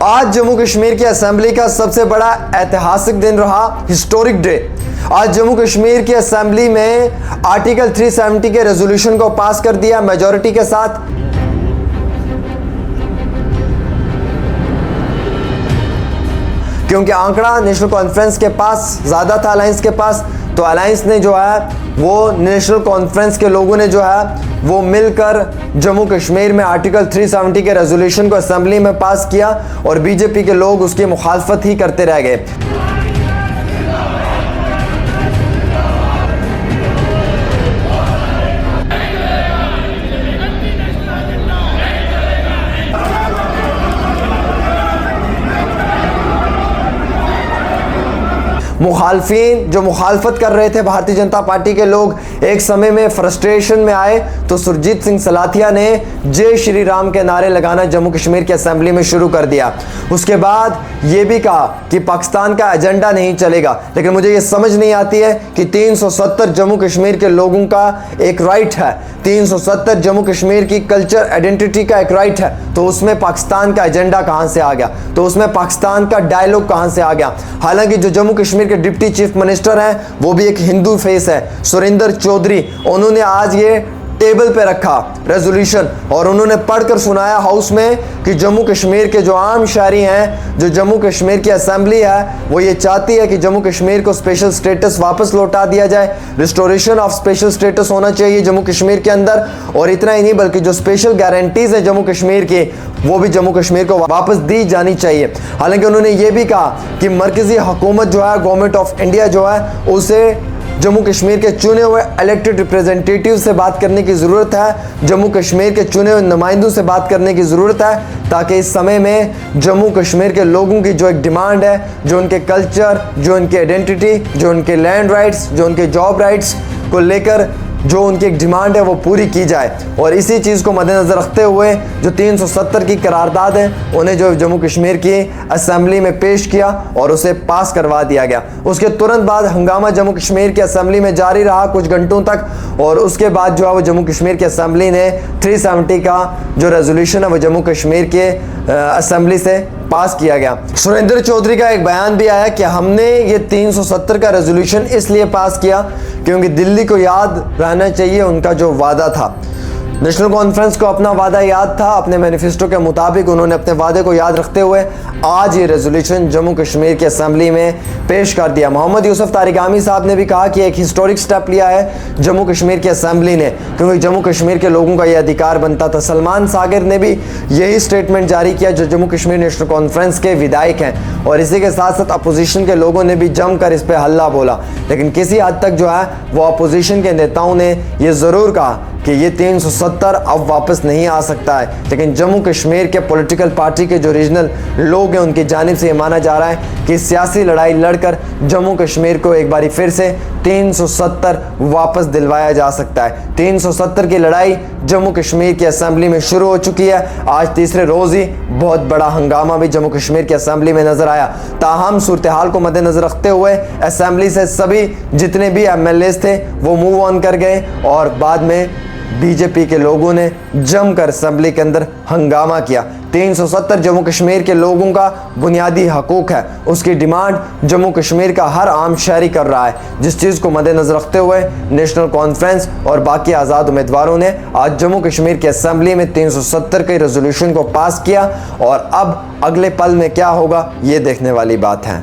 आज जम्मू कश्मीर की असेंबली का सबसे बड़ा ऐतिहासिक दिन रहा, हिस्टोरिक डे। आज जम्मू कश्मीर की असेंबली में आर्टिकल 370 के रेजोल्यूशन को पास कर दिया मेजॉरिटी के साथ। क्योंकि आंकड़ा नेशनल कॉन्फ्रेंस के पास ज़्यादा था अलायंस के पास, तो अलायंस ने जो है वो नेशनल कॉन्फ्रेंस के लोगों ने जो है वो मिलकर जम्मू कश्मीर में आर्टिकल 370 के रेजोल्यूशन को असेंबली में पास किया और बीजेपी के लोग उसकी मुखालफत ही करते रह गए। मुखालफिन जो मुखालफत कर रहे थे भारतीय जनता पार्टी के लोग एक समय में फ्रस्ट्रेशन में आए तो सुरजीत सिंह सलाथिया ने जय श्री राम के नारे लगाना जम्मू कश्मीर की असेंबली में शुरू कर दिया। उसके बाद ये भी कहा कि पाकिस्तान का एजेंडा नहीं चलेगा, लेकिन मुझे ये समझ नहीं आती है कि 370 जम्मू कश्मीर के लोगों का एक राइट है, 370 जम्मू कश्मीर की कल्चर आइडेंटिटी का एक राइट है, तो उसमें पाकिस्तान का एजेंडा कहां से आ गया, तो उसमें पाकिस्तान का डायलॉग कहां से आ गया। हालांकि जो जम्मू कश्मीर के डिप्टी चीफ मिनिस्टर हैं वो भी एक हिंदू फेस है, सुरेंद्र चौधरी, उन्होंने आज ये टेबल पे रखा रेजोल्यूशन और उन्होंने पढ़कर सुनाया हाउस में कि जम्मू कश्मीर के जो आम शहरी हैं, जो जम्मू कश्मीर की असेंबली है वो ये चाहती है कि जम्मू कश्मीर को स्पेशल स्टेटस वापस लौटा दिया जाए, रिस्टोरेशन ऑफ स्पेशल स्टेटस होना चाहिए जम्मू कश्मीर के अंदर। और इतना ही नहीं बल्कि जो स्पेशल गारंटीज है जम्मू कश्मीर की वो भी जम्मू कश्मीर को वापस दी जानी चाहिए। हालांकि उन्होंने ये भी कहा कि मरकजी हुकूमत जो है, गवर्नमेंट ऑफ इंडिया जो है, उसे जम्मू कश्मीर के चुने हुए इलेक्टेड रिप्रेजेंटेटिव से बात करने की ज़रूरत है, जम्मू कश्मीर के चुने हुए नुमाइंदों से बात करने की ज़रूरत है, ताकि इस समय में जम्मू कश्मीर के लोगों की जो एक डिमांड है, जो उनके कल्चर, जो उनकी आइडेंटिटी, जो उनके लैंड राइट्स, जो उनके जॉब राइट्स को लेकर जो उनकी एक डिमांड है वो पूरी की जाए। और इसी चीज़ को मद्देनज़र रखते हुए जो 370 की करारदाद है उन्हें जो जम्मू कश्मीर की असेंबली में पेश किया और उसे पास करवा दिया गया। उसके तुरंत बाद हंगामा जम्मू कश्मीर की असेंबली में जारी रहा कुछ घंटों तक, और उसके बाद जो है वो जम्मू कश्मीर की असेंबली ने 370 का जो रेजोल्यूशन है वो जम्मू कश्मीर के असेंबली से पास किया गया। सुरेंद्र चौधरी का एक बयान भी आया कि हमने ये 370 का रेजोल्यूशन इसलिए पास किया क्योंकि दिल्ली को याद रहना चाहिए उनका जो वादा था। नेशनल कॉन्फ्रेंस को अपना वादा याद था, अपने मैनिफेस्टो के मुताबिक उन्होंने अपने वादे को याद रखते हुए आज ये रेजोल्यूशन जम्मू कश्मीर की असेंबली में पेश कर दिया। मोहम्मद यूसुफ तारिगामी साहब ने भी कहा कि एक हिस्टोरिक स्टेप लिया है जम्मू कश्मीर की असेंबली ने, क्योंकि जम्मू कश्मीर के लोगों का ये अधिकार बनता था। सलमान सागर ने भी यही स्टेटमेंट जारी किया जो जम्मू कश्मीर नेशनल कॉन्फ्रेंस के विधायक हैं, और इसी के साथ साथ अपोजिशन के लोगों ने भी जमकर इस पर हल्ला बोला। लेकिन किसी हद तक जो है वो अपोजिशन के नेताओं ने ये ज़रूर कहा कि ये 370 अब वापस नहीं आ सकता है, लेकिन जम्मू कश्मीर के पॉलिटिकल पार्टी के जो रीजनल लोग हैं उनकी जानिब से ये माना जा रहा है कि सियासी लड़ाई लड़कर जम्मू कश्मीर को एक बारी फिर से 370 वापस दिलवाया जा सकता है। 370 की लड़ाई जम्मू कश्मीर की असेंबली में शुरू हो चुकी है। आज तीसरे रोज़ ही बहुत बड़ा हंगामा भी जम्मू कश्मीर की असेंबली में नजर आया। ताहम सूरत हाल को मद्देनजर रखते हुए असेंबली से सभी जितने भी MLAs थे वो मूव ऑन कर गए और बाद में बीजेपी के लोगों ने जमकर असेंबली के अंदर हंगामा किया। 370 जम्मू कश्मीर के लोगों का बुनियादी हकूक है, उसकी डिमांड जम्मू कश्मीर का हर आम शहरी कर रहा है, जिस चीज़ को मद्देनजर रखते हुए नेशनल कॉन्फ्रेंस और बाकी आज़ाद उम्मीदवारों ने आज जम्मू कश्मीर की असेंबली में 370 के रेजोल्यूशन को पास किया। और अब अगले पल में क्या होगा ये देखने वाली बात है।